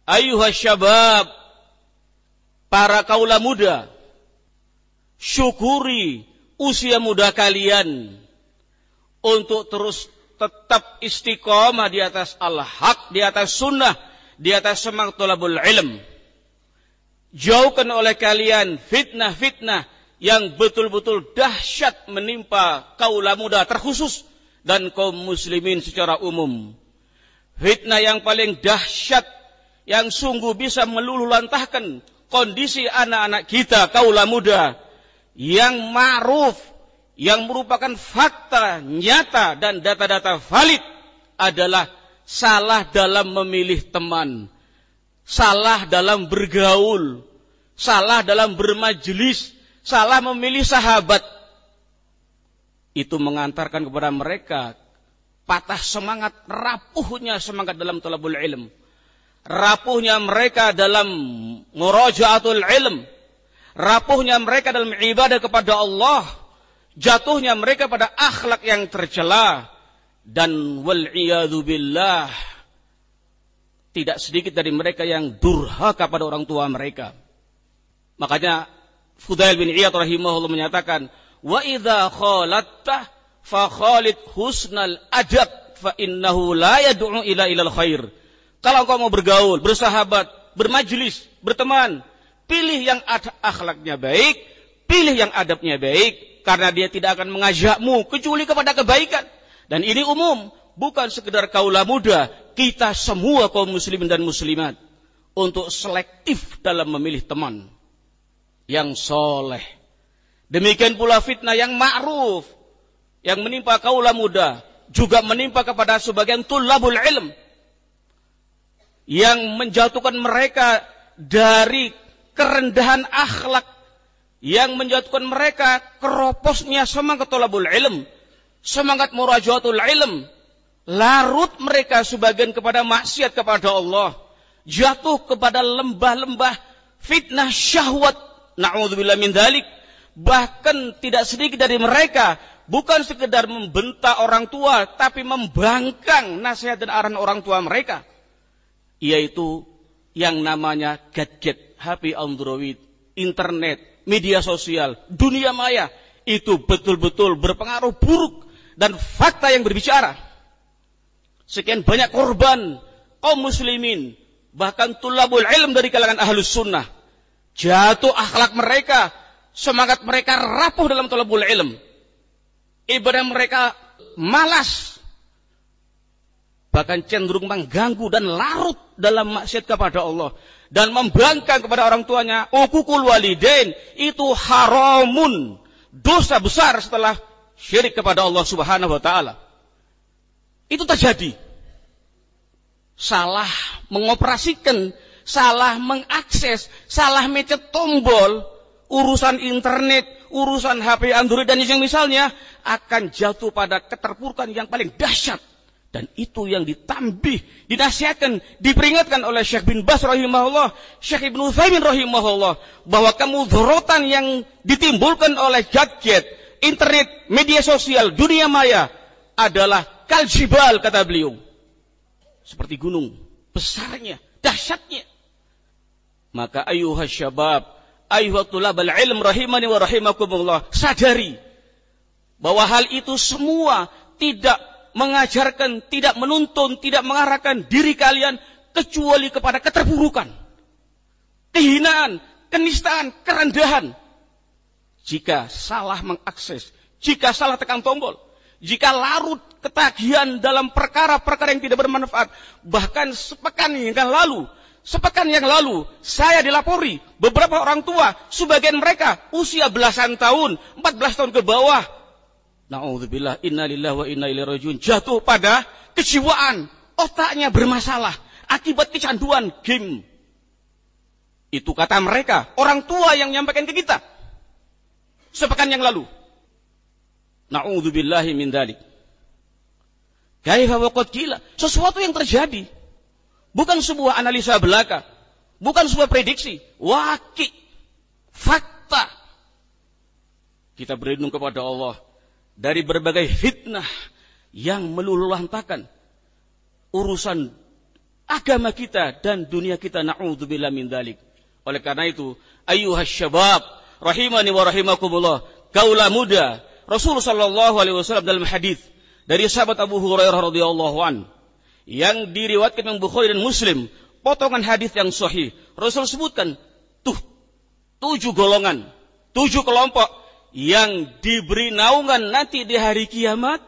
Ayuhas syabab, para kaula muda, syukuri usia muda kalian untuk terus tetap istiqomah di atas al-haq, di atas sunnah, di atas semangat thalabul ilm. Jauhkan oleh kalian fitnah-fitnah yang betul-betul dahsyat menimpa kaula muda terkhusus dan kaum muslimin secara umum. Fitnah yang paling dahsyat yang sungguh bisa meluluhlantahkan kondisi anak-anak kita kaula muda yang ma'ruf, yang merupakan fakta nyata dan data-data valid adalah salah dalam memilih teman, salah dalam bergaul, salah dalam bermajelis, salah memilih sahabat. Itu mengantarkan kepada mereka patah semangat, rapuhnya semangat dalam thalabul ilm, rapuhnya mereka dalam murajaatul ilm, rapuhnya mereka dalam ibadah kepada Allah, jatuhnya mereka pada akhlak yang tercela, dan wal'iyadu billah, tidak sedikit dari mereka yang durhaka pada orang tua mereka. Makanya Fudail bin Iyad rahimahullah menyatakan, wa idza khalatta fa khalid husnal adab fa innahu la yad'u ila ilal khair. Kalau engkau mau bergaul, bersahabat, bermajlis, berteman, pilih yang akhlaknya baik, pilih yang adabnya baik, karena dia tidak akan mengajakmu kecuali kepada kebaikan. Dan ini umum, bukan sekedar kaula muda, kita semua kaum muslimin dan muslimat untuk selektif dalam memilih teman yang soleh. Demikian pula fitnah yang ma'ruf yang menimpa kaula muda juga menimpa kepada sebagian tulabul ilm yang menjatuhkan mereka dari kerendahan akhlak, yang menjatuhkan mereka keroposnya semangat thalabul ilm, semangat murajaatul ilm, larut mereka sebagian kepada maksiat kepada Allah, jatuh kepada lembah-lembah fitnah syahwat, na'udzubillah min dzalik. Bahkan tidak sedikit dari mereka bukan sekedar membentak orang tua, tapi membangkang nasihat dan arahan orang tua mereka, yaitu yang namanya gadget, HP Android, internet, media sosial, dunia maya. Itu betul-betul berpengaruh buruk dan fakta yang berbicara. Sekian banyak korban kaum muslimin, bahkan tulabul ilm dari kalangan ahlus sunnah, jatuh akhlak mereka, semangat mereka rapuh dalam tulabul ilm, ibadah mereka malas, bahkan cenderung mengganggu dan larut dalam maksiat kepada Allah dan membangkang kepada orang tuanya. Uququl walidain itu haramun, dosa besar setelah syirik kepada Allah Subhanahu wa taala. Itu terjadi. Salah mengoperasikan, salah mengakses, salah mencet tombol, urusan internet, urusan HP Android dan yang misalnya akan jatuh pada keterpurukan yang paling dahsyat. Dan itu yang ditambih, dinasihatkan, diperingatkan oleh Syekh bin Baz rahimahullah, Syekh Ibnu Utsaimin rahimahullah, bahwa kemudharatan yang ditimbulkan oleh gadget, internet, media sosial, dunia maya adalah kaljibal, kata beliau, seperti gunung, besarnya, dahsyatnya. Maka ayuhas syabab, ayuhat tulabal ilm rahimani wa rahimakumullah, sadari bahwa hal itu semua tidak mengajarkan, tidak menuntun, tidak mengarahkan diri kalian kecuali kepada keterpurukan, kehinaan, kenistaan, kerendahan. Jika salah mengakses, jika salah tekan tombol, jika larut ketagihan dalam perkara-perkara yang tidak bermanfaat. Bahkan sepekan yang lalu saya dilapori beberapa orang tua, sebagian mereka usia belasan tahun, 14 tahun ke bawah, na'udzubillah, inna lillahi wa inna ilaihi rajiun, jatuh pada kejiwaan, otaknya bermasalah akibat kecanduan game. Itu kata mereka, orang tua yang menyampaikan ke kita sepekan yang lalu. Na'udzubillahi min dzalik. Kaifa waqad qila, sesuatu yang terjadi, bukan sebuah analisa belaka, bukan sebuah prediksi, waqi', fakta. Kita berlindung kepada Allah dari berbagai fitnah yang meluluhlantahkan urusan agama kita dan dunia kita. Na'udzubillah min dzalik. Oleh karena itu, ayyuhas syabab rahimani wa rahimakumullah, kaula muda, Rasulullah sallallahu alaihi wasallam dalam hadis dari sahabat Abu Hurairah radhiyallahu an yang diriwayatkan Imam Bukhari dan Muslim, potongan hadis yang sahih. Rasul sebutkan 7 golongan, 7 kelompok yang diberi naungan nanti di hari kiamat,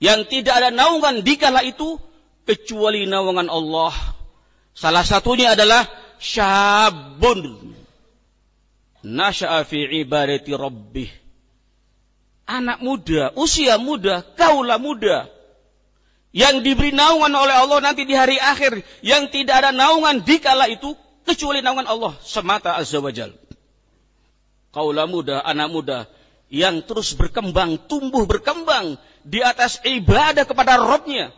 yang tidak ada naungan di kala itu kecuali naungan Allah. Salah satunya adalah syabun nasya'a fi ibadati rabbih. Anak muda, usia muda, kaula muda yang diberi naungan oleh Allah nanti di hari akhir, yang tidak ada naungan di kala itu kecuali naungan Allah semata azza wajalla. Kaula muda, anak muda yang terus berkembang, tumbuh berkembang di atas ibadah kepada Rabb-Nya,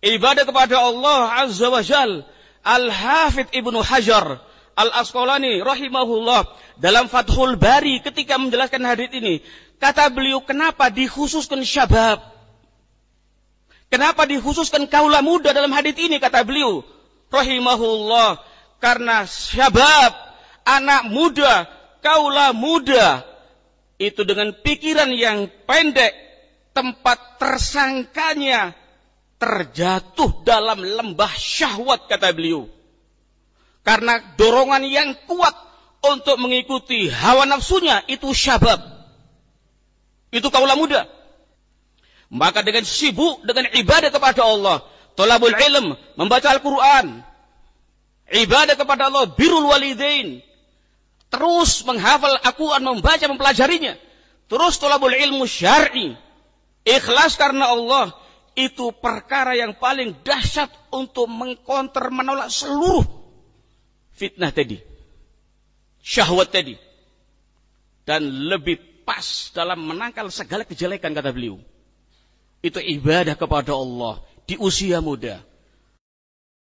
ibadah kepada Allah azza wajalla. Al-Hafidz Ibnu Hajar Al-Asqalani rahimahullah dalam Fathul Bari ketika menjelaskan hadits ini, kata beliau, kenapa dikhususkan syabab? Kenapa dikhususkan kaula muda dalam hadits ini? Kata beliau rahimahullah, karena syabab, anak muda, kaula muda itu dengan pikiran yang pendek, tempat tersangkanya terjatuh dalam lembah syahwat, kata beliau. Karena dorongan yang kuat untuk mengikuti hawa nafsunya itu syabab, itu kaula muda. Maka dengan sibuk dengan ibadah kepada Allah, thalabul ilm, membaca Al-Quran, ibadah kepada Allah, birrul walidain, terus menghafal Al-Quran, membaca, mempelajarinya, terus thalabul ilmu syar'i, ikhlas karena Allah, itu perkara yang paling dahsyat untuk mengkonter, menolak seluruh fitnah tadi, syahwat tadi, dan lebih pas dalam menangkal segala kejelekan, kata beliau. Itu ibadah kepada Allah di usia muda.